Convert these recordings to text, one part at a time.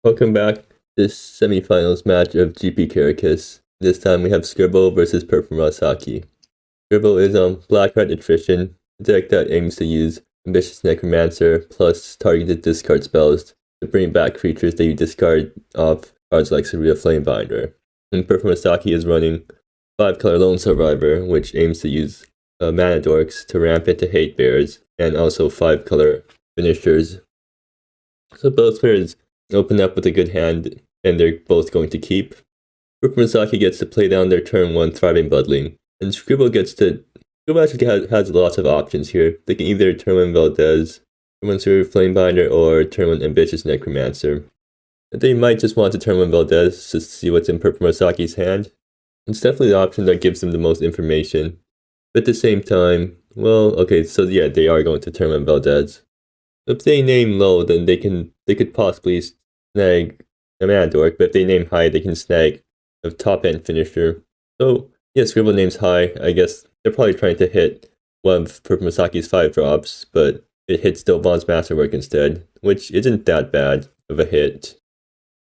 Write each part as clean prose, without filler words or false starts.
Welcome back to this semifinals match of GP Caracas. This time we have Scribbl versus Purplemurasaki. Scribbl is on black-red Attrition, a deck that aims to use Ambitious Necromancer plus targeted discard spells to bring back creatures that you discard off cards like Surreal Flamebinder. And Purplemurasaki is running 5-color Lone Survivor, which aims to use mana dorks to ramp into Hate Bears, and also 5-color finishers. So both players open up with a good hand, and they're both going to keep. Purplemurasaki gets to play down their turn 1 Thriving Bloodling, and Scribbl actually has lots of options here. They can either turn 1 Valdez, turn 1 Surreal Flamebinder, or turn 1 Ambitious Necromancer. They might just want to turn 1 Valdez to see what's in Purplemurasaki's hand. It's definitely the option that gives them the most information. But at the same time, well, okay, so yeah, they are going to turn 1 Valdez. If they name low, then they could possibly snag a mana dork, but if they name high, they can snag a top-end finisher. So, yeah, Scribbl names high. I guess they're probably trying to hit one of Purplemurasaki's 5 drops, but it hits Dobon's Masterwork instead, which isn't that bad of a hit.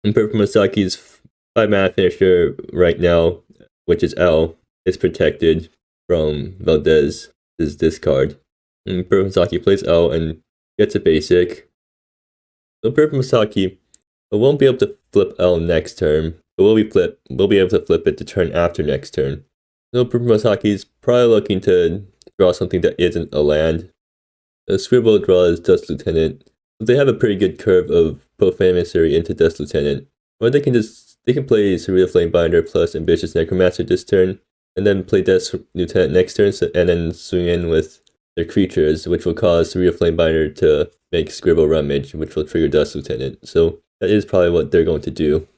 And Purplemurasaki's 5 mana finisher right now, which is L, is protected from Valdez's discard. And Purplemurasaki plays L and gets a basic. So Purplemurasaki won't be able to flip L next turn, but we'll be able to flip it to turn after next turn. So Purplemurasaki is probably looking to draw something that isn't a land. Scribbl draws Dust Lieutenant. So they have a pretty good curve of Profane Emissary into Dust Lieutenant. Or they can play Surreal Flamebinder plus Ambitious Necromancer this turn, and then play Dust Lieutenant next turn, and then swing in with their creatures, which will cause Surreal Flamebinder to make Scribbl Rummage, which will trigger Dust Lieutenant. So that is probably what they're going to do.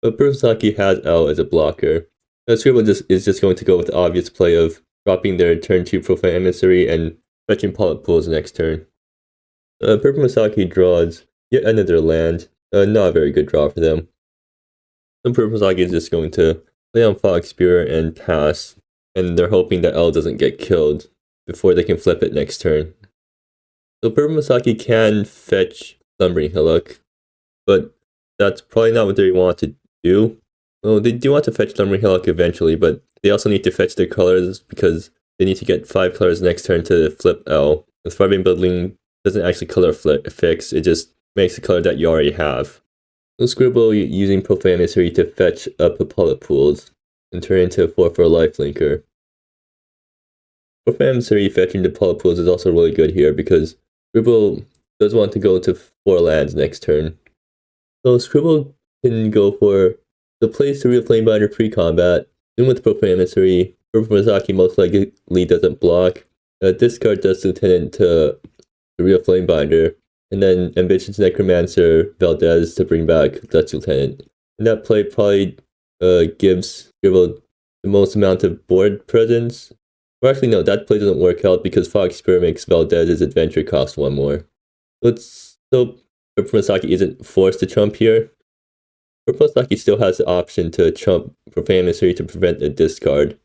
But Purplemurasaki has L as a blocker. Scribbl is just going to go with the obvious play of dropping their turn 2 Profane Emissary and fetching Polyp Pools next turn. Purplemurasaki draws yet another land. Not a very good draw for them. So Purplemurasaki is just going to play on Fog Spear and pass, and they're hoping that L doesn't get killed before they can flip it next turn. So Purplemurasaki can fetch Slumbering Hillock, but that's probably not what they want to do. Well, they do want to fetch Slumbering Hillock eventually, but they also need to fetch their colors because they need to get 5 colors next turn to flip L. The Thriving Bloodling doesn't actually color fix, it just makes the color that you already have. So Scribbl using Profane Emissary to fetch up Polyp Pools and turn into a 4/4 lifelinker. Profane Emissary fetching the Polyp Pools is also really good here because Scribbl does want to go to 4 lands next turn. So Scribbl can go for the play Surreal Flamebinder pre-combat, then with Profane Emissary. Purplemurasaki most likely doesn't block. Discard Dust Lieutenant to Surreal Flamebinder, and then Ambitious Necromancer Valdez to bring back Dust Lieutenant. And that play probably gives Scribbl the most amount of board presence. Or actually, no, that play doesn't work out because Fog Spear makes Valdez's adventure cost 1 more. So Purplemurasaki isn't forced to chump here. Purplemurasaki still has the option to chump Profane Emissary to prevent a discard.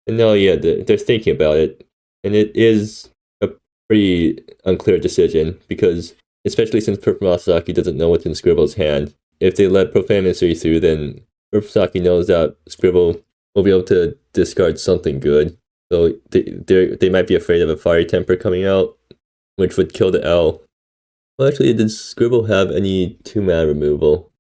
And now, yeah, they're thinking about it. And it is a pretty unclear decision because, especially since Purplemurasaki doesn't know what's in Scribbl's hand, if they let Profane Emissary through, then Purplemurasaki knows that Scribbl will be able to discard something good. So they might be afraid of a Fiery Temper coming out, which would kill the L. Well, actually, does Scribbl have any 2-mana removal?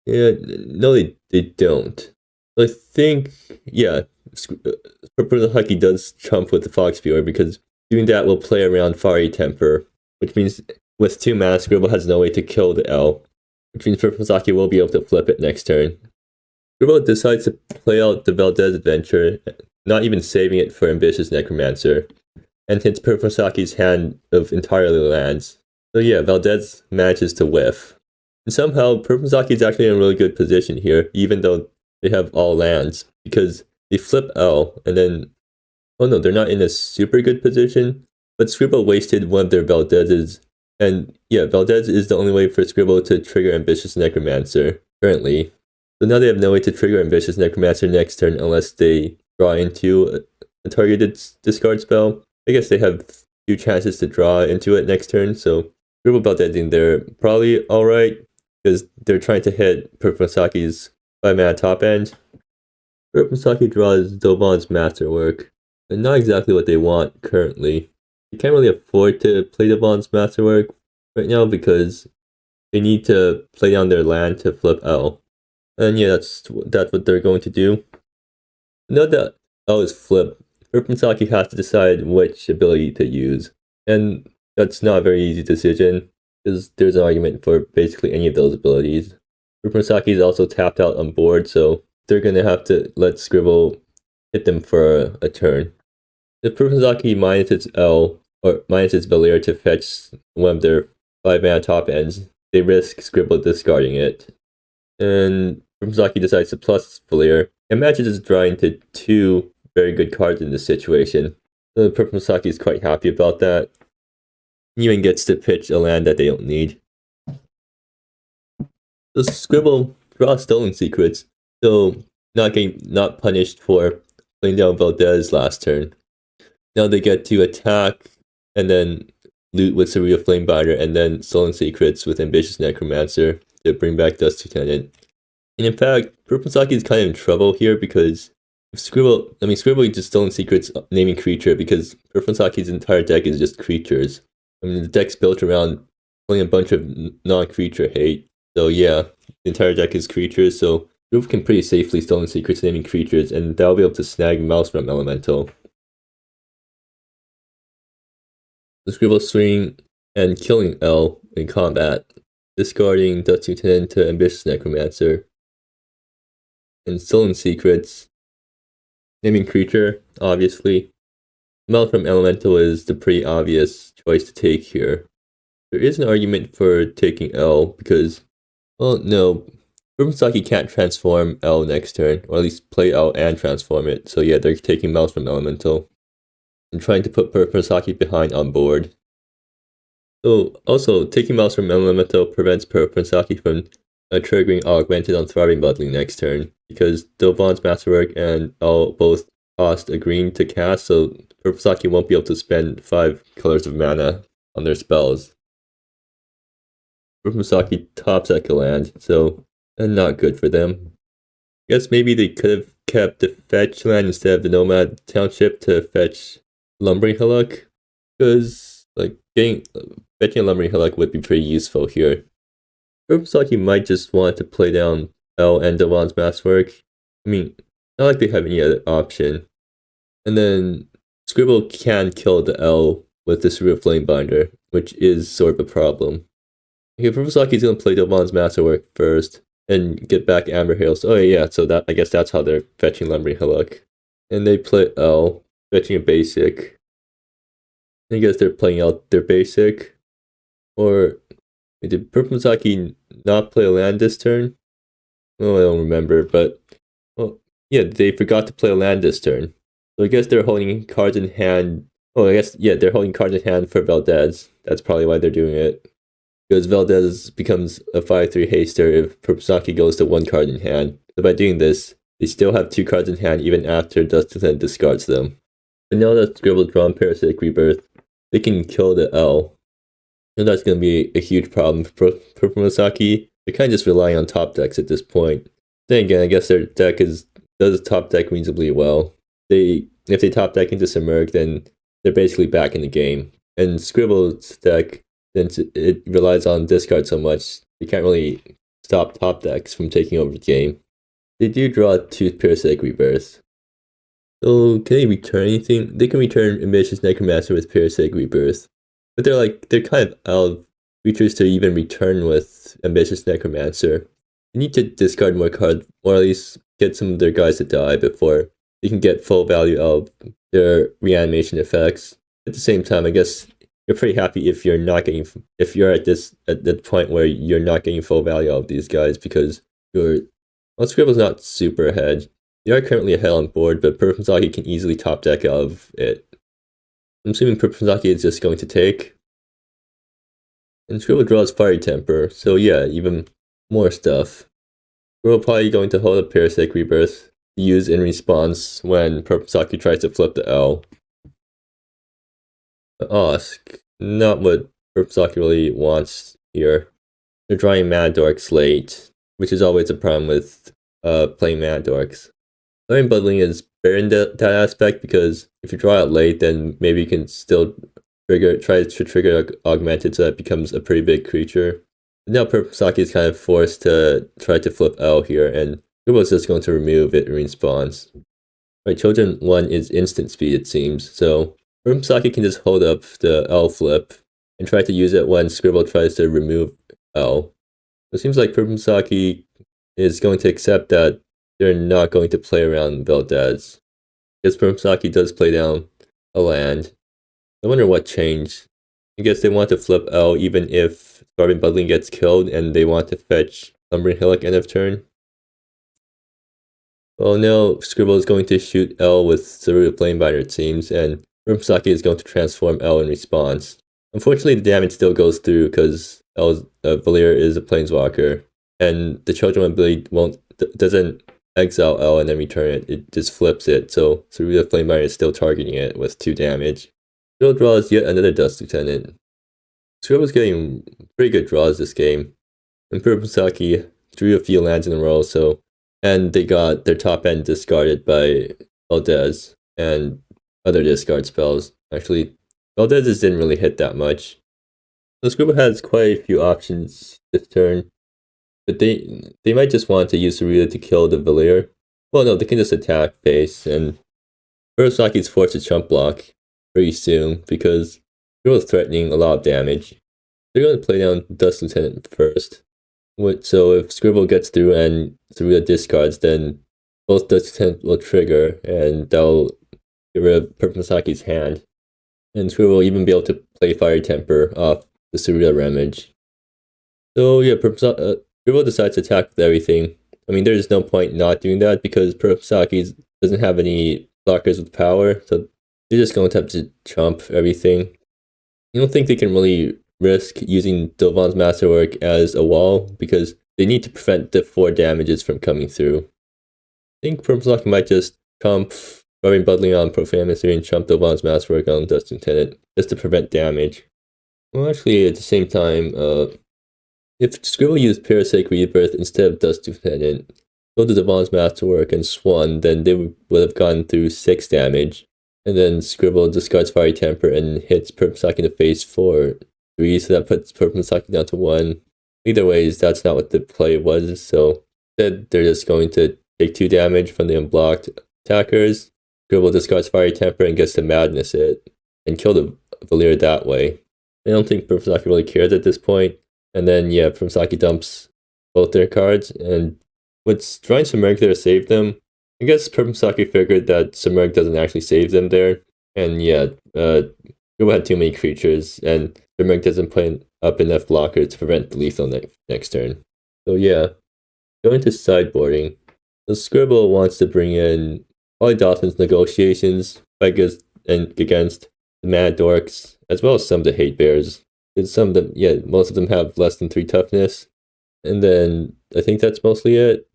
Yeah, no, they don't. I think, yeah, Purplemurasaki does chump with the Fog Spear because doing that will play around Fiery Temper, which means with 2 mana, Scribbl has no way to kill the L, which means Purplemurasaki will be able to flip it next turn. Scribbl decides to play out the Valdez adventure, not even saving it for Ambitious Necromancer, and hits Purplemurasaki's hand of entirely lands. So yeah, Valdez manages to whiff. And somehow, Purplemurasaki is actually in a really good position here, even though they have all lands, because they flip L, and then, oh no, they're not in a super good position, but Scribbl wasted one of their Valdez's, and yeah, Valdez is the only way for Scribbl to trigger Ambitious Necromancer, currently. So now they have no way to trigger Ambitious Necromancer next turn unless they draw into a targeted discard spell. I guess they have 2 chances to draw into it next turn, so Scribble Valdez in there, probably alright. because they're trying to hit Purplemusaki's 5-mana top end. Purplemusaki draws Dovan's Masterwork, and not exactly what they want currently. They can't really afford to play Dovan's Masterwork right now because they need to play down their land to flip L. And yeah, that's what they're going to do. Now that L is flipped, Purplemusaki has to decide which ability to use. And that's not a very easy decision, because there's an argument for basically any of those abilities. Purplemusaki is also tapped out on board, so they're going to have to let Scribble hit them for a turn. If Purplemusaki minus its L, or minus its Valier to fetch one of their 5-mana top ends, they risk Scribble discarding it. And Purplemusaki decides to plus Valier, and matches his draw into 2 very good cards in this situation. So Purplemusaki is quite happy about that. He even gets to pitch a land that they don't need. So Scribble draws Stolen Secrets, so not punished for playing down Valdez last turn. Now they get to attack and then loot with Surreal Flamebinder and then Stolen Secrets with Ambitious Necromancer to bring back Dust Lieutenant. And in fact, Purplemusaki is kind of in trouble here because if Scribble just Stolen Secrets naming creature because Purplemusaki's entire deck is just creatures. I mean, the deck's built around playing a bunch of non-creature hate. So yeah, the entire deck is creatures, so Scribble can pretty safely Stolen Secrets naming creatures, and that'll be able to snag Maelstrom Elemental. The Scribble swing and killing L in combat, discarding Dust Lieutenant to Ambitious Necromancer. And Stolen Secrets, naming creature, obviously. Maelstrom Elemental is the pretty obvious choice to take here. There is an argument for taking L because, well, no, Purplemusaki can't transform L next turn, or at least play L and transform it. So yeah, they're taking Maelstrom Elemental and trying to put Purplemusaki behind on board. So also, taking Maelstrom Elemental prevents Purplemusaki from triggering Augmented on Thriving Bloodling next turn, because Dovan's Masterwork and L both cost a green to cast, so Purplemusaki won't be able to spend 5 colors of mana on their spells. Purplemusaki tops deck a land, so not good for them. I guess maybe they could have kept the fetch land instead of the Nomad Township to fetch Lumbering Hillock, because fetching a Lumbering Hillock would be pretty useful here. Purplemusaki might just want to play down L and Dovan's Masterwork. I mean, not like they have any other option. And then Scribble can kill the L with the Surreal Flamebinder, which is sort of a problem. Okay, Purplemusaki is going to play Dovan's Masterwork first and get back Amber Hills. Oh yeah, so I guess that's how they're fetching Lumbering Hillock. And they play L, fetching a basic. I guess they're playing out their basic. Or did Purplemusaki not play a land this turn? Oh, I don't remember, but well, yeah, they forgot to play a land this turn. So I guess they're holding cards in hand. Oh, I guess, yeah, they're holding cards in hand for Valdez. That's probably why they're doing it. Because Valdez becomes a 5/3 haster if Purplemusaki goes to 1 card in hand. So by doing this, they still have 2 cards in hand even after Dust Lieutenant discards them. But now that Scribble drawn Parasitic Rebirth, they can kill the L. And that's going to be a huge problem for Purplemusaki. They're kind of just relying on top decks at this point. Then again, I guess their deck does top deck reasonably well. If they top deck into Submerge, then they're basically back in the game. And Scribble's deck, since it relies on discard so much, they can't really stop top decks from taking over the game. They do draw 2 Parasitic Rebirths. So can they return anything? They can return Ambitious Necromancer with Parasitic Rebirth. But they're kind of out of creatures to even return with Ambitious Necromancer. They need to discard more cards, or at least get some of their guys to die before they can get full value of their reanimation effects. At the same time, I guess you're pretty happy if you're at the point where you're not getting full value of these guys, because Scribble's not super ahead. They are currently ahead on board, but Purplemusaki can easily top deck out of it. I'm assuming Purplemusaki is just going to take. And Scribble draws Fiery Temper, so yeah, even more stuff. Scribble probably going to hold a Parasitic Rebirth to use in response when Purplemusaki tries to flip the L. But Osk, not what Purplemusaki really wants here. they're drawing Mad Dorks late, which is always a problem with playing Mad Dorks. Learning bundling is better in that aspect because if you draw it late, then maybe you can still try to trigger Augmented so that it becomes a pretty big creature. But now Purplemurasaki is kind of forced to try to flip L here, and Scribbl is just going to remove it in response. Right, Children 1 is instant speed, it seems, so Purplemurasaki can just hold up the L flip and try to use it when Scribbl tries to remove L. It seems like Purplemurasaki is going to accept that they're not going to play around Valdez. Because Purplemurasaki does play down a land. I wonder what changed. I guess they want to flip L even if Starving Budling gets killed and they want to fetch Lumbering Hillock end of turn. Well, now Scribbl is going to shoot L with Cerulean Flamebinder, it seems, and Purplemurasaki is going to transform L in response. Unfortunately, the damage still goes through because Valier is a Planeswalker, and the Children ability doesn't exile L and then return it, it just flips it, so Cerulean Flamebinder is still targeting it with 2 damage. Scribbl draws yet another Dust Lieutenant. Scribble's getting pretty good draws this game, and Purplemurasaki drew a few lands in a row, and they got their top end discarded by Valdez and other discard spells. Actually, Valdez's didn't really hit that much. So Scribbl has quite a few options this turn, but they might just want to use Cerulean to kill the Valier. Well, no, they can just attack face, and Purplemurasaki's forced to chump block pretty soon because Scribbl is threatening a lot of damage. They're going to play down Dust Lieutenant first. So if Scribbl gets through and Cerulean discards, then both Dust Lieutenant will trigger, and that'll get rid of Purplemurasaki's hand. And Scribbl will even be able to play Fiery Temper off the Cerulean Ramage. So yeah, Scribbl decides to attack with everything. I mean, there's no point not doing that because Purplemurasaki doesn't have any blockers with power, so they're just going to have to chump everything. I don't think they can really risk using Dovon's Masterwork as a wall because they need to prevent the 4 damages from coming through. I think Purplemurasaki might just chump Starving Budling on Profane Emissary and chump Dovon's Masterwork on Dust Lieutenant just to prevent damage. Well, actually, at the same time, if Scribbl used Parasitic Rebirth instead of Dust Lieutenant, go to Dovon's Masterwork and Swan, then they would have gone through 6 damage. And then Scribbl discards Fiery Temper and hits Purplemurasaki in the face for 3, so that puts Purplemurasaki down to 1. Either way, that's not what the play was, so instead they're just going to take 2 damage from the unblocked attackers. Scribbl discards Fiery Temper and gets to Madness it, and kill the Valier that way. I don't think Purplemurasaki really cares at this point. And then, yeah, Purplemurasaki dumps both their cards, and with drawing Submerge there to save them, I guess Purplemurasaki figured that Submerge doesn't actually save them there. And yeah, Scribbl had too many creatures, and Submerge doesn't play up enough blockers to prevent the lethal next turn. So yeah, going to sideboarding. So Scribbl wants to bring in Polydothan's Negotiations against the Mad Dorks, as well as some of the Hate Bears. Because some of them, yeah, most of them have less than 3 toughness. And then I think that's mostly it.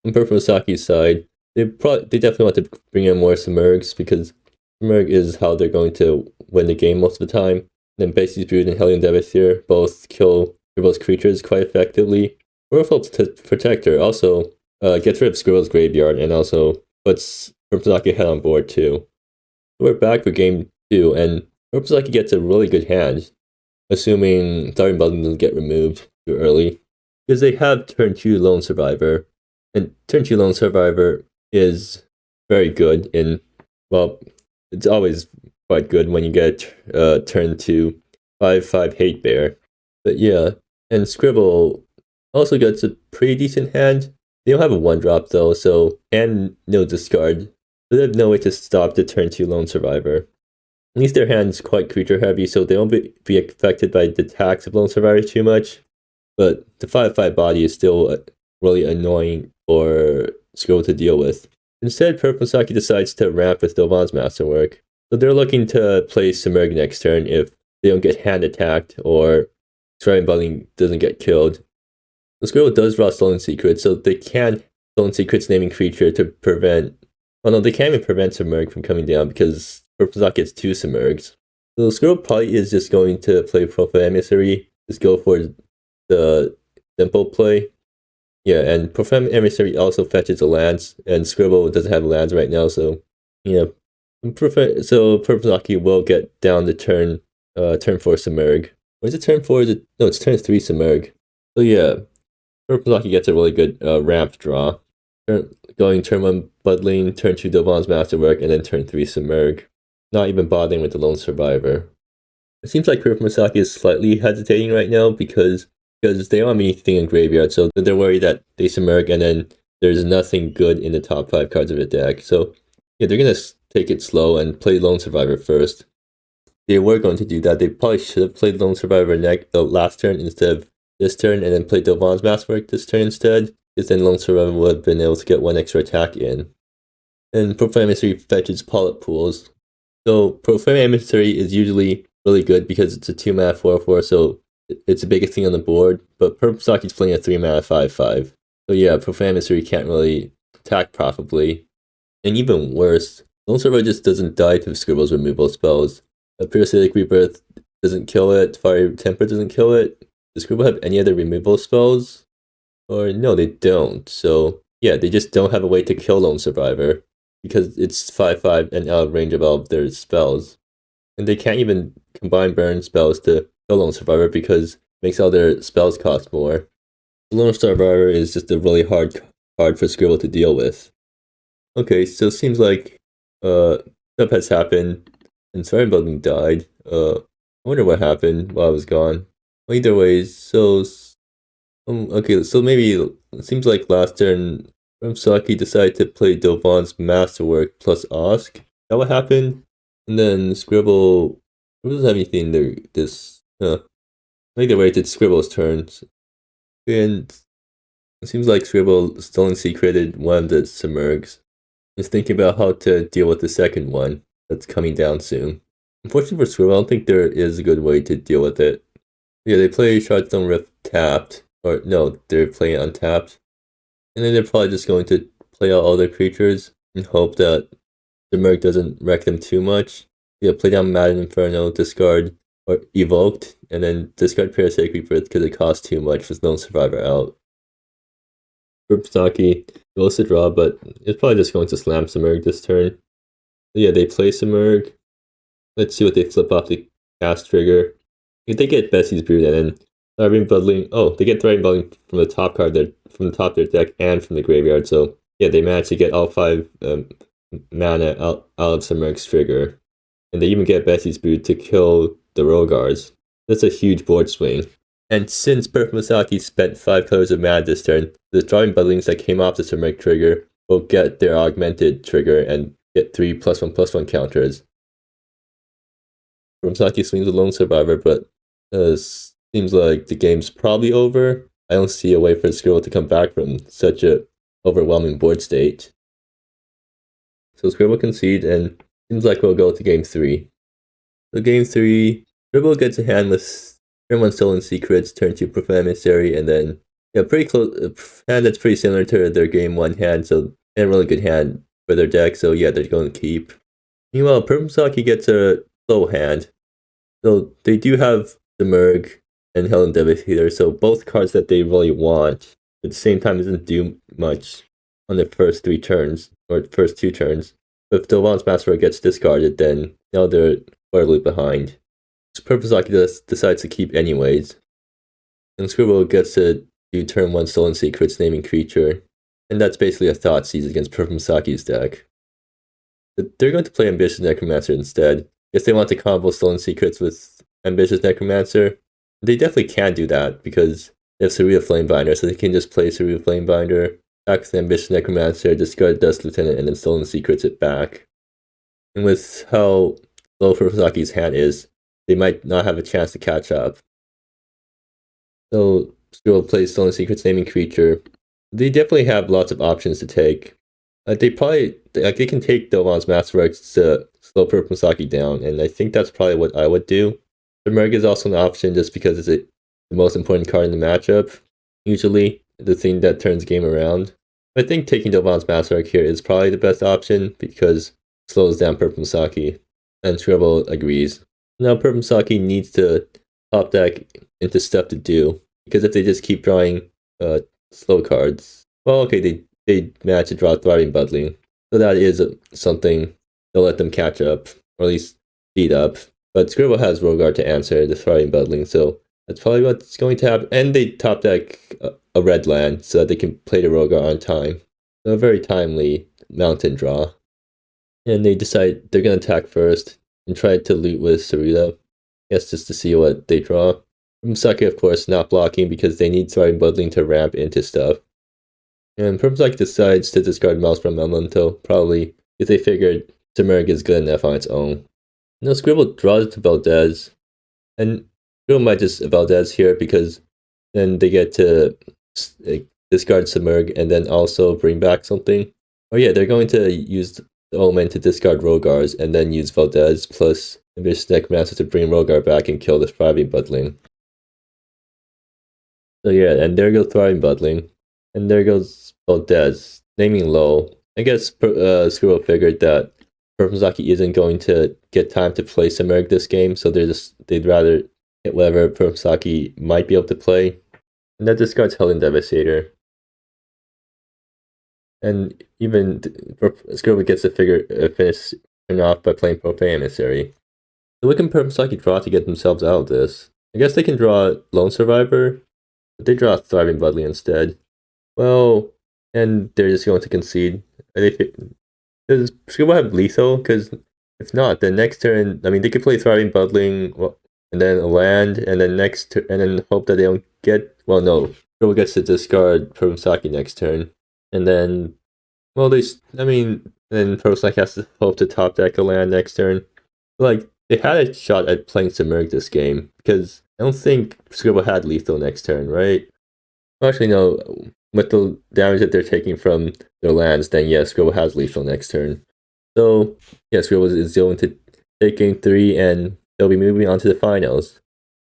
On Purplemurasaki's side, they definitely want to bring in more Submergs because Submerge is how they're going to win the game most of the time. And then Bases Brood and Hellion Devastator both kill Scribbl's creatures quite effectively. Oracle's Protector also gets rid of Scribbl's graveyard and also puts Purplemurasaki head on board too. So we're back for game 2, and Purplemurasaki gets a really good hand, assuming Starving Budling doesn't get removed too early. Because they have turn 2 Lone Survivor, and turn 2 Lone Survivor is very good in, well, it's always quite good when you get turn 2 5/5 Hate Bear. But yeah, and Scribble also gets a pretty decent hand. They don't have a 1-drop though, and no discard. So they have no way to stop the turn 2 Lone Survivor. At least their hand's quite creature heavy, so they won't be affected by the attacks of Lone Survivor too much. But the 5/5 body is still really annoying for Scribble to deal with. Instead, Purplemurasaki decides to ramp with Dovon's Masterwork. So they're looking to play Submerge next turn if they don't get hand attacked or Starving Budling doesn't get killed. The Scribble does draw Stolen Secrets, so they can Stolen Secrets naming creature to prevent... Oh no, they can't even prevent Submerge from coming down because Purplemurasaki gets 2 Submerges. So Scribble probably is just going to play Profane Emissary, just go for the simple play. Yeah, and Profane Emissary also fetches a lands, and Scribble doesn't have lands right now, so yeah. So Purplemurasaki will get down the turn 4 Submerg. Or is it turn 4? No, it's turn 3 Submerg. So yeah, Purplemurasaki gets a really good ramp draw. Going turn 1 Budling, turn 2 Dovan's Masterwork, and then turn 3 Submerg. Not even bothering with the Lone Survivor. It seems like Purplemurasaki is slightly hesitating right now because they don't have anything in graveyard, so they're worried that they Submerg and then there's nothing good in the top 5 cards of the deck. So yeah, they're gonna take it slow and play Lone Survivor first. They were going to do that. They probably should have played Lone Survivor the last turn instead of this turn, and then played Dovan's Masterwork this turn instead, because then Lone Survivor would have been able to get 1 extra attack in. And Profane Emissary fetches Polyp Pools. So Profane Emissary is usually really good because it's a 2-mana 4/4, so it's the biggest thing on the board, but Purplemusaki's playing a 3-mana 5/5. So yeah, Profane Emissary can't really attack profitably. And even worse, Lone Survivor just doesn't die to Scribbl's removal spells. A Parasitic Rebirth doesn't kill it, Fiery Temper doesn't kill it. Does Scribble have any other removal spells? Or no, they don't. So yeah, they just don't have a way to kill Lone Survivor because it's 5/5 and out of range of all of their spells. And they can't even combine burn spells to kill Lone Survivor because it makes all their spells cost more. Lone Survivor is just a really hard card for Scribble to deal with. Okay, so it seems like stuff has happened and Sorry Building died. I wonder what happened while I was gone. Well, either way, so okay, so maybe it seems like last turn Purplemurasaki decided to play Dovan's Masterwork plus Osk. Is that what happened? And then Scribble doesn't have anything there. Maybe they waited Scribble's turns. And it seems like Scribble Stolen Sea created one of the Submergs. Just thinking about how to deal with the second one that's coming down soon. Unfortunately for Scribble, I don't think there is a good way to deal with it. Yeah, they play Shardstone Rift tapped. Or no, they're playing untapped. And then they're probably just going to play out all their creatures and hope that the Merc doesn't wreck them too much. Yeah, play down Madden Inferno, discard or Evoked, and then discard Parasitic Rebirth because it costs too much with Lone Survivor out. Purplemurasaki goes to draw, but it's probably just going to slam Submerg this turn. So yeah, they play Submerg. Let's see what they flip off the cast trigger. If they get Bessie's Brood and then Thriving Buddling. Oh, they get Thriving Buddling from the top card there, from the top of their deck and from the graveyard. So yeah, they managed to get all 5 mana out of Submerg's trigger. And they even get Bessie's Brood to kill the Rogars. That's a huge board swing. And since Purplemurasaki spent 5 colors of mana this turn, the Thriving Buddlings that came off the Submerg trigger will get their augmented trigger and get 3 +1/+1 counters. Purplemurasaki swings a Lone Survivor, but seems like the game's probably over. I don't see a way for Scribble to come back from such a overwhelming board state. So Scribble concede, and seems like we'll go to game 3. So game 3, Scribble gets a hand with turn 1 Stolen Secrets, turn 2 Profane Emissary, and then yeah, pretty close hand that's pretty similar to their game 1 hand, so a really good hand for their deck, so yeah, they're going to keep. Meanwhile, Purplemurasaki gets a slow hand. So they do have the Merg and Helen Devastator, so both cards that they really want, but at the same time doesn't do much on their first 3 turns, or first 2 turns. But if Dovan's Masterwork gets discarded, then now they're horribly behind. So Purplemurasaki decides to keep anyways. And Scribble gets to do turn 1 Stolen Secrets, naming creature. And that's basically a Thoughtseize against Purplemurasaki's deck. But they're going to play Ambitious Necromancer instead. If they want to combo Stolen Secrets with Ambitious Necromancer, they definitely can do that because they have Cerebral Flamebinder, so they can just play Cerebral Flamebinder, attack the Ambitious Necromancer, discard Dust Lieutenant, and then Stolen Secrets it back. And with how low Purplemurasaki's hand is, they might not have a chance to catch up. So Scribble plays Stolen Secrets, naming creature. They definitely have lots of options to take. They can take Dovan's Masterwork to slow Purplemurasaki down, and I think that's probably what I would do. The Merg is also an option just because it's the most important card in the matchup. Usually, the thing that turns the game around. I think taking Dovan's Masterwork here is probably the best option because it slows down Purplemurasaki, and Scribble agrees. Now Purplemurasaki needs to top deck into stuff to do. because if they just keep drawing slow cards, well, okay, they manage to draw Thriving Buddling, so that is something they'll let them catch up, or at least speed up. But Scribbl has Rogar to answer the Thriving Buddling, so that's probably what's going to happen. And they top deck a red land so that they can play the Rogar on time. So a very timely mountain draw. And they decide they're going to attack first and try to loot with Saruta. I guess just to see what they draw. Purplemurasaki, of course, not blocking because they need Thriving Buddling to ramp into stuff. And Purplemurasaki decides to discard Maelstrom Elemental, probably if they figured Submerge is good enough on its own. No, Scribble draws to Valdez, and Scribble might just Valdez here because then they get to discard Submerge and then also bring back something. Oh yeah, they're going to use the Omen to discard Rogars and then use Valdez plus Ambitious Necromancer to bring Rogar back and kill the Thriving Buddling. So yeah, and there goes Thriving Buddling, and there goes Valdez, naming low. I guess Scribble figured that Purplemurasaki isn't going to get time to play Submerge this game, so they'd rather hit whatever Purplemurasaki might be able to play. And that discards Helen Devastator. And even Scribble gets to finish off by playing Profane Emissary. So what can Purplemurasaki draw to get themselves out of this? I guess they can draw Lone Survivor, but they draw Thriving Buddling instead. Well, and they're just going to concede. Does Scribble have lethal? Because if not, then next turn, I mean, they could play Thriving Buddling, and then a land, and then and then hope that they don't get. Well, no, Scribble gets to discard Purplemurasaki next turn, and then, well, then Purplemurasaki has to hope to top deck a land next turn. Like, they had a shot at playing Submerge this game because I don't think Scribble had lethal next turn, right? Well, actually, no. With the damage that they're taking from their lands, then yes, Scribble has lethal next turn. So, yeah, Scribble is going to take game 3, and they'll be moving on to the finals.